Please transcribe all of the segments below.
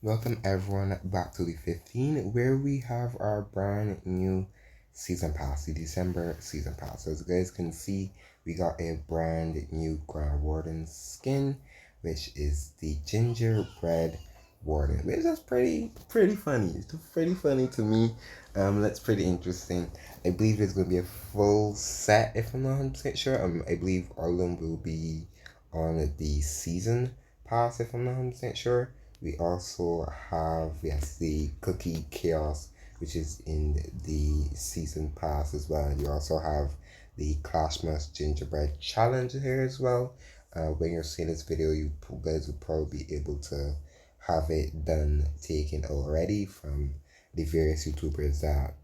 Welcome everyone back to Th15, where we have our brand new season pass, the December season pass. So as you guys can see, we got a brand new Grand Warden skin, which is the Gingerbread Warden, which is pretty funny. It's pretty funny to me. That's pretty interesting. I believe it's gonna be a full set, if I'm not 100% sure. I believe all of them will be on the season pass, if I'm not 100% sure. We also have, yes, the Cookie Chaos, which is in the season pass as well. And you also have the Clashmas Gingerbread Challenge here as well. When you're seeing this video, you guys will probably be able to have it done, taken already from the various YouTubers that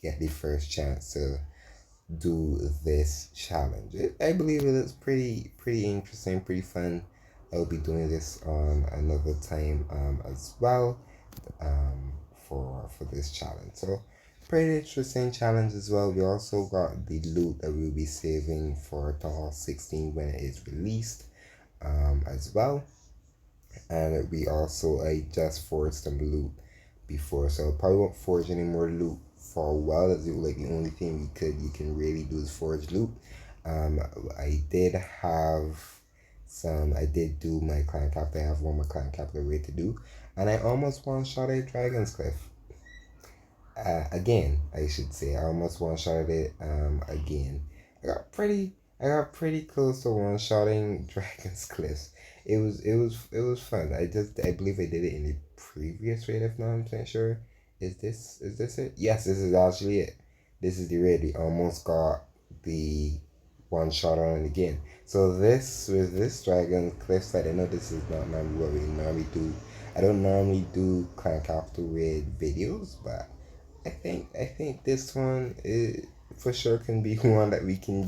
get the first chance to do this challenge. I believe it is pretty interesting, pretty fun. I'll be doing this on another time as well for this challenge. So pretty interesting challenge as well. We also got the loot that we'll be saving for Th16 when it is released as well. And I just forged some loot before, so I probably won't forge any more loot for a while. That's like the only thing you can really do is forge loot. I did do my clan cap. I have one more clan cap ready to do, and I almost one shot a Dragon's Cliff. Again, I should say I almost one shot it. Again, I got pretty close to one shotting Dragon's Cliff. It was fun. I believe I did it in the previous raid, if not 100% sure. Is this it? Yes, this is actually it. This is the raid. We almost got the one shot on it again. So this with this Dragon Cliffside, I know this is not normally what we normally do. I don't normally do clan capital raid videos, but I think this one is for sure can be one that we can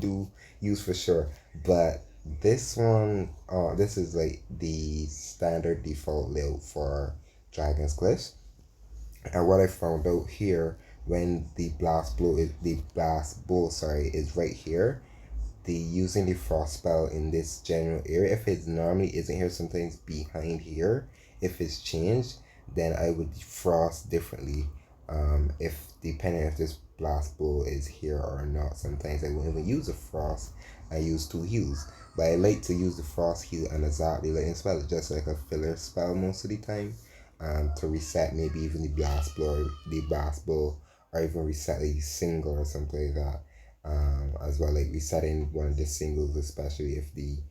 use for sure. But this one, this is like the standard default layout for Dragon's Cliffs. And what I found out here, when the blast bowl, sorry, is right here, the using the frost spell in this general area, if it normally isn't here, sometimes behind here, if it's changed, then I would frost differently. If depending if this blast bowl is here or not. Sometimes I won't even use a frost. I use two heals, but I like to use the frost heal and exactly like spell it just like a filler spell most of the time. To reset maybe even the blast bowl, or even reset a single or something like that. As well, like resetting one of the singles, especially if the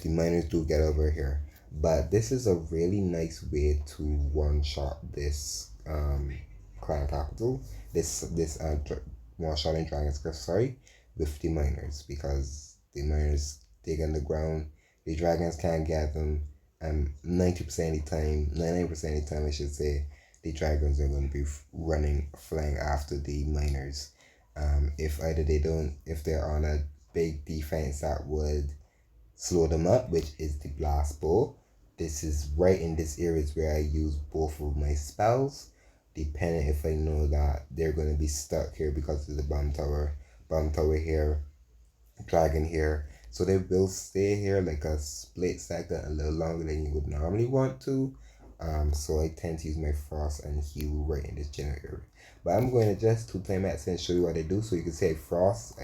miners do get over here. But this is a really nice way to one shot this clan capital, this one shot in Dragon's Cliff, sorry, with the miners, because the miners dig on the ground, the dragons can't get them, and 90% of the time, 99% of the time I should say, the dragons are going to be running, flying after the miners. If either if they're on a big defense that would slow them up, which is the blast bow. This is right in this area is where I use both of my spells, depending if I know that they're going to be stuck here because of the bomb tower here, dragon here. So they will stay here like a split second, a little longer than you would normally want to. So I tend to use my frost and heal right in this general area. But I'm going to just to play max and show you what I do. So you can see I frost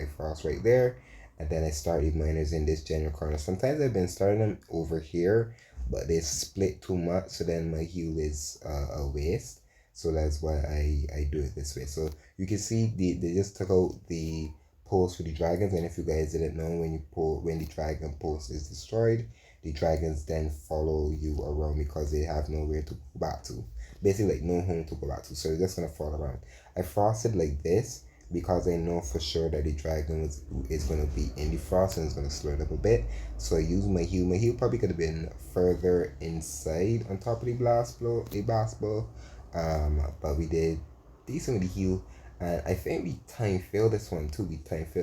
right there, and then I start the miners in this general corner. Sometimes I've been starting them over here, but they split too much, so then my heal is a waste. So that's why I do it this way. So you can see they just took out the post for the dragons, and if you guys didn't know, when the dragon post is destroyed, the dragons then follow you around because they have nowhere to go back to. Basically, like no home to go back to. So they're just gonna fall around. I frosted like this because I know for sure that the dragon is gonna be in the frost and it's gonna slow it up a bit. So I use my heal. My heal probably could have been further inside on top of the blast blow. But we did decently heal. And I think we time failed this one too.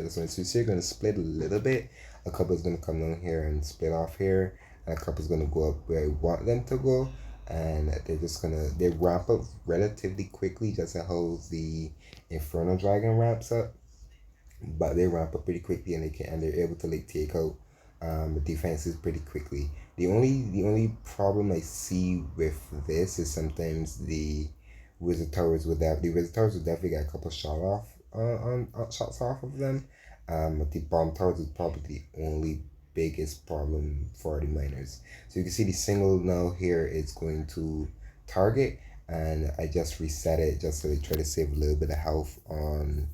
So you're gonna split a little bit. A couple is gonna come down here and split off here, and a couple is gonna go up where I want them to go. And they ramp up relatively quickly, just like how the Inferno Dragon ramps up. But they ramp up pretty quickly, and they're able to like take out defenses pretty quickly. The only problem I see with this is sometimes the wizard towers would definitely get a couple shots off of them. But the bomb towers is probably the only biggest problem for the miners. So you can see the single now here is going to target, and I just reset it just to try to save a little bit of health on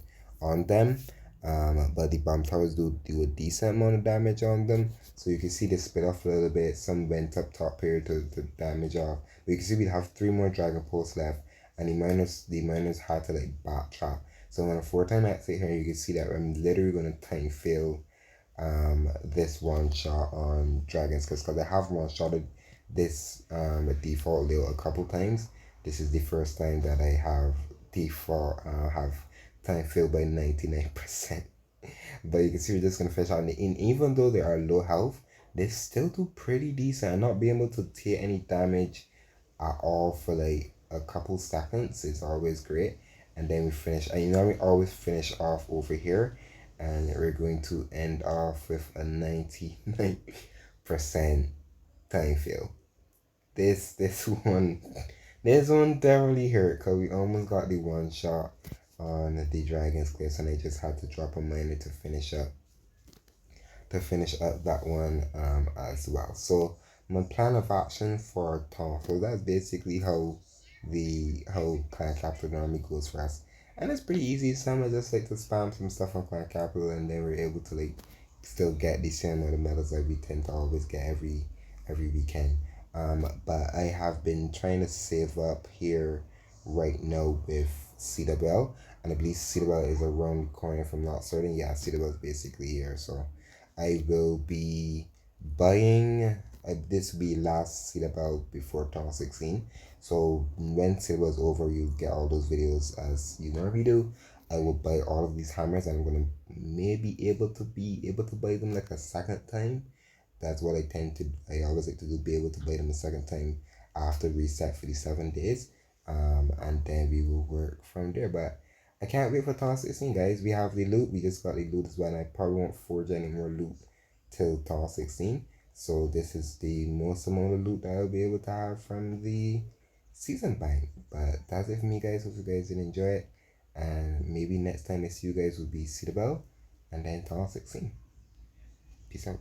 them. But the bomb towers do a decent amount of damage on them. So you can see they split off a little bit. Some went up top here to damage off. But you can see we have 3 more dragon posts left, and the miners had to like backtrack. So on a 4-time exit here, you can see that I'm literally gonna time fail this one shot on dragons because I have one shotted this default layout a couple times. This is the first time that I have default have time failed by 99%. But you can see we're just gonna finish out in even though they are low health, they still do pretty decent and not being able to take any damage at all for like a couple seconds is always great. And then we finish, and we always finish off over here, and we're going to end off with a 99% time fail. This one definitely hurt because we almost got the one shot on the dragon's cliffs, and I just had to drop a miner to finish up that one as well. So my plan of action for Tom. So that's basically how Clan Capital normally goes for us. And it's pretty easy. Some I just like to spam some stuff on Clan Capital, and then we're able to like still get the same amount of medals that we tend to always get every weekend. But I have been trying to save up here right now with Citadel, and I believe Citadel is around the corner if I'm not certain. Yeah, Citadel is basically here, so I will be buying. This will be last Citadel before Th16. So when Citadel is over, you get all those videos as you normally do. I will buy all of these hammers, and I'm gonna maybe able to buy them like a second time. That's what I tend to. I always like to do. Be able to buy them a second time after reset for the 7 days. And then we will work from there. But I can't wait for Th16, guys. We have the loot. We just got the loot as well, and I probably won't forge any more loot till Th16. So this is the most amount of loot that I'll be able to have from the season bank. But that's it for me, guys. Hope you guys did enjoy it. And maybe next time I see you guys will be Citadel and then Th16. Peace out.